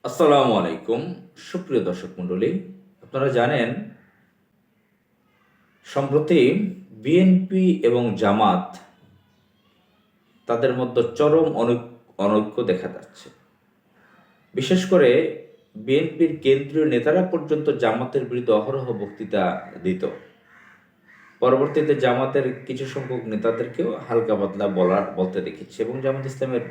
আসসালামু আলাইকুম। সুপ্রিয় দর্শক মণ্ডলী, আপনারা জানেন সম্প্রতি বিএনপি এবং জামাত তাদের মধ্যে চরম অনৈক্য দেখা যাচ্ছে। বিশেষ করে বিএনপির কেন্দ্রীয় নেতারা পর্যন্ত জামাতের বিরুদ্ধে অহরহ বক্তৃতা দিত। পরবর্তীতে জামাতের কিছু সংখ্যক নেতাদেরকেও হালকা পাতলা বলতে দেখেছি, এবং জামাত ইসলামের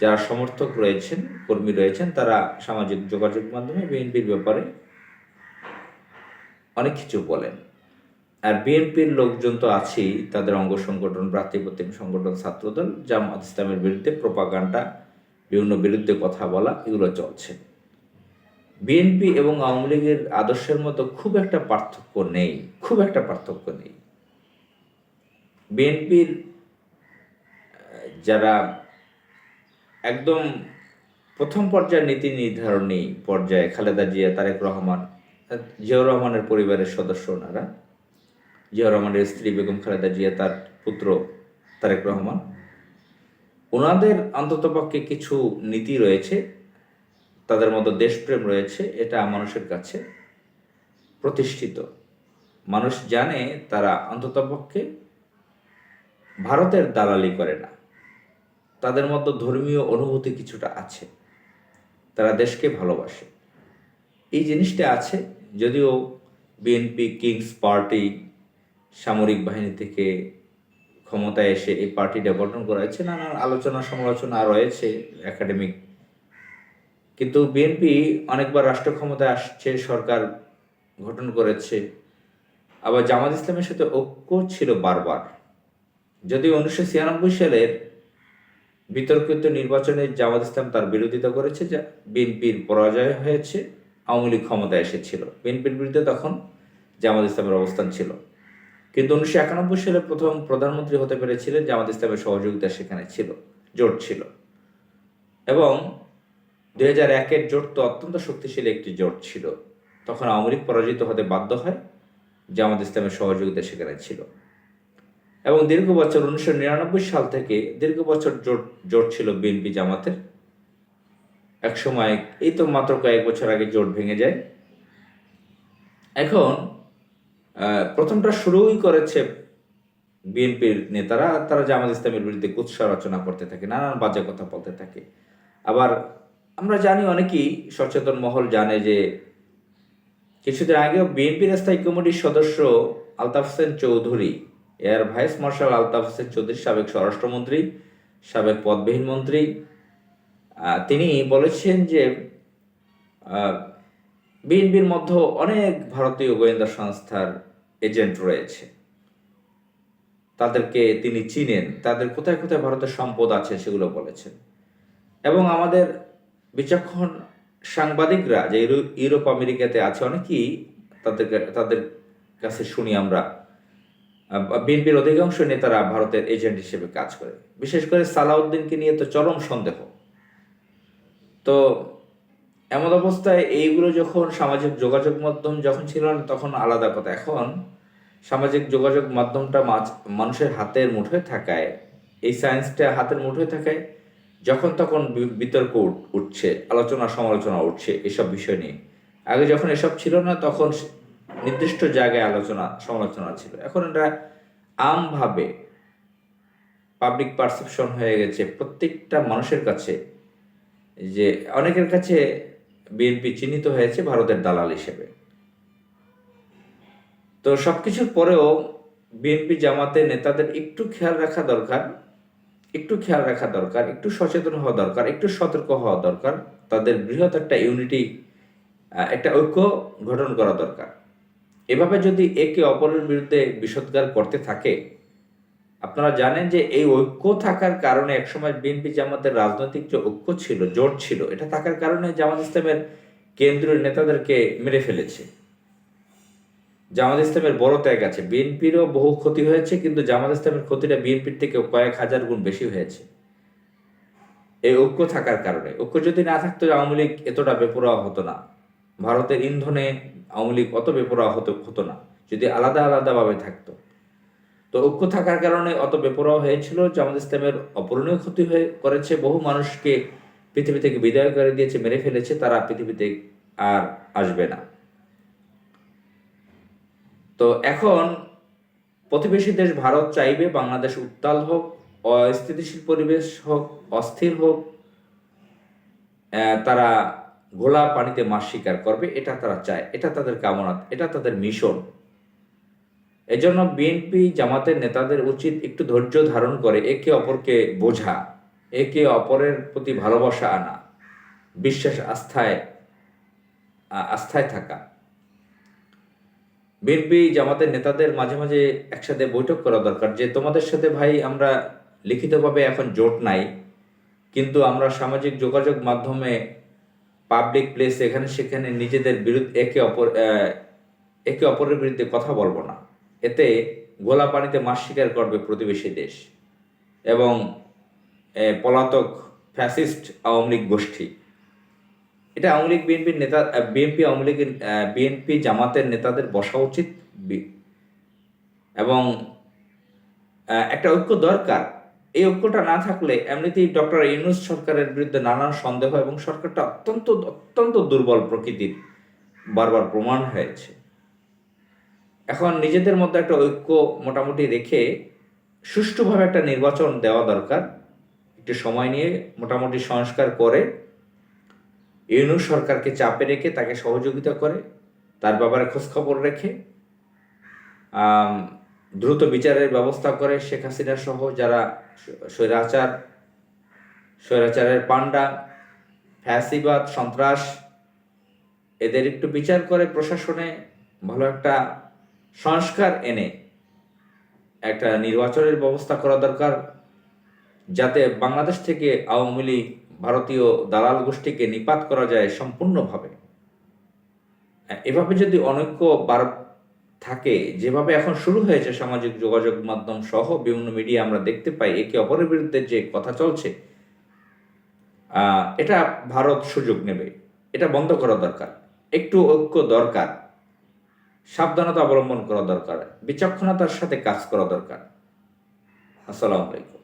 যারা সমর্থক রয়েছেন, কর্মী রয়েছেন, তারা সামাজিক যোগাযোগ মাধ্যমে বিএনপির ব্যাপারে অনেক কিছু বলেন। আর বিএনপির লোকজন তো আছেই, তাদের অঙ্গ সংগঠন, ভ্রাতৃপ্রতিম সংগঠন, ছাত্রদল, জামাত ইসলামের বিরুদ্ধে প্রোপাগান্ডা, বিভিন্ন বিরুদ্ধে কথা বলা, এগুলো চলছে। বিএনপি এবং আওয়ামী লীগের আদর্শের মতো খুব একটা পার্থক্য নেই। বিএনপির যারা একদম প্রথম পর্যায়ের নীতি নির্ধারণী পর্যায়ে, খালেদা জিয়া, তারেক রহমান, জিয়াউর রহমানের পরিবারের সদস্য ওনারা, জিয়াউর রহমানের স্ত্রী বেগম খালেদা জিয়া, তার পুত্র তারেক রহমান, ওনাদের অন্ততপক্ষে কিছু নীতি রয়েছে, তাদের মধ্যে দেশপ্রেম রয়েছে, এটা মানুষের কাছে প্রতিষ্ঠিত। মানুষ জানে তারা অন্ততপক্ষে ভারতের দালালি করে না, তাদের মধ্যে ধর্মীয় অনুভূতি কিছুটা আছে, তারা দেশকে ভালোবাসে। এই জিনিসটা আছে। যদিও বিএনপি কিংস পার্টি সামরিক বাহিনী থেকে ক্ষমতায় এসে এই পার্টিটা গঠন করা হয়েছে, নানান আলোচনা সমালোচনা রয়েছে একাডেমিক, কিন্তু বিএনপি অনেকবার রাষ্ট্র ক্ষমতায় আসছে, সরকার গঠন করেছে। আবার জামাত ইসলামের সাথে ঐক্য ছিল বারবার। যদিও 1996 সালের বিতর্কিত নির্বাচনে জামাত ইসলাম তার বিরোধিতা করেছে, যা বিএনপির পরাজয় হয়েছে, আওয়ামী লীগ ক্ষমতায় এসেছিল, বিএনপির বিরুদ্ধে তখন জামাত ইসলামের অবস্থান ছিল। কিন্তু 1991 সালে প্রথম প্রধানমন্ত্রী হতে পেরেছিলেন, জামাত ইসলামের সহযোগিতা সেখানে ছিল, জোট ছিল। এবং 2001-এর জোট তো অত্যন্ত শক্তিশালী একটি জোট ছিল, তখন আওয়ামী লীগ পরাজিত হতে বাধ্য হয়, জামাত ইসলামের সহযোগিতা সেখানে ছিল। এবং দীর্ঘ বছর 1999 সাল থেকে দীর্ঘ বছর জোট ছিল বিএনপি জামাতের। এক সময় এই তো মাত্র কয়েক বছর আগে জোট ভেঙে যায়। এখন প্রথমটা শুরুই করেছে বিএনপির নেতারা, তারা জামাত ইসলামের বিরুদ্ধে কুৎসা রচনা করতে থাকে, নানান বাজে কথা বলতে থাকে। আবার আমরা জানি, অনেকেই সচেতন মহল জানে যে কিছুদিন আগেও বিএনপির স্থায়ী কমিটির সদস্য Altaf Hossain Chowdhury, air vice marshal Altaf Hossain Chowdhury, সাবেক স্বরাষ্ট্রমন্ত্রী, সাবেক পদবিহীন মন্ত্রী, তিনি বলেছেন যে বিএনপির মধ্যে অনেক ভারতীয় গোয়েন্দা সংস্থার এজেন্ট রয়েছে, তাদেরকে তিনি চিনেন, তাদের কোথায় কোথায় ভারতের সম্পদ আছে সেগুলো বলেছেন। এবং আমাদের বিচক্ষণ সাংবাদিকরা যে ইউরোপ আমেরিকাতে আছে, অনেকেই তাদের কাছে শুনি আমরা, বিএনপির অধিকাংশ নেতারা ভারতের এজেন্ট হিসেবে কাজ করে। বিশেষ করে সালাউদ্দিনকে নিয়ে তো চরম সন্দেহ। তো এমন অবস্থায় এইগুলো যখন সামাজিক যোগাযোগ মাধ্যম যখন ছিল না, তখন আলাদা কথা। এখন সামাজিক যোগাযোগ মাধ্যমটা মানুষের হাতের মুঠোয় থাকায়, এই সায়েন্সটা হাতের মুঠোয় থাকায় যখন তখন বিতর্ক উঠছে, আলোচনা সমালোচনা উঠছে এসব বিষয় নিয়ে। আগে যখন এসব ছিল না, তখন নির্দিষ্ট জায়গায় আলোচনা সমালোচনা ছিল। এখন এটা আমভাবে পাবলিক পারসেপশন হয়ে গেছে প্রত্যেকটা মানুষের কাছে, যে অনেকের কাছে বিএনপি চিহ্নিত হয়েছে ভারতের দালাল হিসেবে। তো সবকিছুর পরেও বিএনপি জামাতের নেতাদের একটু খেয়াল রাখা দরকার, একটু সচেতন হওয়া দরকার, একটু সতর্ক হওয়া দরকার। তাদের বৃহৎ একটা ইউনিটি, একটা ঐক্য গঠন করা দরকার। এভাবে যদি একে অপরের বিরুদ্ধে বিষোদ্গার করতে থাকে, আপনারা জানেন যে এই ঐক্য থাকার কারণে একসময় বিএনপি জামাতের রাজনৈতিক যে ঐক্য ছিল, জোট ছিল, এটা থাকার কারণে জামাত ইসলামের কেন্দ্রীয় নেতাদেরকে মেরে ফেলেছে। জামাত ইসলামের বড় ত্যাগ আছে, বিএনপিরও বহু ক্ষতি হয়েছে, কিন্তু জামাত ইসলামের ক্ষতিটা বিএনপির থেকে কয়েক হাজার গুণ বেশি হয়েছে এই ঐক্য থাকার কারণে। ঐক্য যদি না থাকতো, আওয়ামী লীগ এতটা বেপরোয়া হতো না, ভারতের ইন্ধনে আওয়ামী লীগ অত বেপরোয়া হতো না, যদি আলাদা আলাদাভাবে থাকতো। তো ঐক্য থাকার কারণে অত বেপরোয়া হয়েছিল। জামাত ইসলামের অপূরণীয় ক্ষতি করেছে, বহু মানুষকে পৃথিবী থেকে বিদায় করে দিয়েছে, মেরে ফেলেছে, তারা পৃথিবীতে আর আসবে না। তো এখন প্রতিবেশী দেশ ভারত চাইবে বাংলাদেশ উত্তাল হোক, অস্থিতিশীল পরিবেশ হোক, অস্থির হোক, তারা ঘোলা পানিতে মাছ শিকার করবে, এটা তারা চায়, এটা তাদের কামনা, এটা তাদের মিশন। এজন্য বিএনপি জামাতের নেতাদের উচিত একটু ধৈর্য ধারণ করে একে অপরকে বোঝা, একে অপরের প্রতি ভালোবাসা আনা, বিশ্বাস আস্থায় থাকা। বিএনপি জামাতের নেতাদের মাঝে মাঝে একসাথে বৈঠক করা দরকার, যে তোমাদের সাথে ভাই আমরা লিখিতভাবে এখন জোট নাই, কিন্তু আমরা সামাজিক যোগাযোগ মাধ্যমে পাবলিক প্লেস এখানে সেখানে নিজেদের বিরুদ্ধে একে অপরের বিরুদ্ধে কথা বলবো না। এতে গোলা পানিতে মাছ শিকার করবে প্রতিবেশী দেশ এবং পলাতক ফ্যাসিস্ট আওয়ামী লীগ গোষ্ঠী। এটা আওয়ামী লীগ বিএনপির নেতা, বিএনপি জামাতের নেতাদের বসা উচিত এবং একটা ঐক্য দরকার। এই ঐক্যটা না থাকলে এমনিতেই ডক্টর ইউনূস সরকারের বিরুদ্ধে নানান সন্দেহ এবং সরকারটা অত্যন্ত অত্যন্ত দুর্বল প্রকৃতির বারবার প্রমাণ হয়েছে। এখন নিজেদের মধ্যে একটা ঐক্য মোটামুটি রেখে সুষ্ঠুভাবে একটা নির্বাচন দেওয়া দরকার, একটু সময় নিয়ে মোটামুটি সংস্কার করে ইউনূস সরকারকে চাপে রেখে তাকে সহযোগিতা করে, তার ব্যাপারে খোঁজখবর রেখে দ্রুত বিচারের ব্যবস্থা করে শেখ হাসিনা সহ যারা স্বৈরাচারের পান্ডা, ফ্যাসিবাদ, সন্ত্রাস, এদের একটু বিচার করে প্রশাসনে ভালো একটা সংস্কার এনে একটা নির্বাচনের ব্যবস্থা করা দরকার, যাতে বাংলাদেশ থেকে আওয়ামী লীগ ভারতীয় দালাল গোষ্ঠীকে নিপাত করা যায় সম্পূর্ণভাবে। এভাবে যদি অনৈক্য থাকে, যেভাবে এখন শুরু হয়েছে সামাজিক যোগাযোগ মাধ্যম সহ বিভিন্ন মিডিয়া আমরা দেখতে পাই একে অপরের বিরুদ্ধে যে কথা চলছে, এটা ভারত সুযোগ নেবে, এটা বন্ধ করা দরকার। একটু ঐক্য দরকার, সাবধানতা অবলম্বন করা দরকার, বিচক্ষণতার সাথে কাজ করা দরকার। আসসালামু আলাইকুম।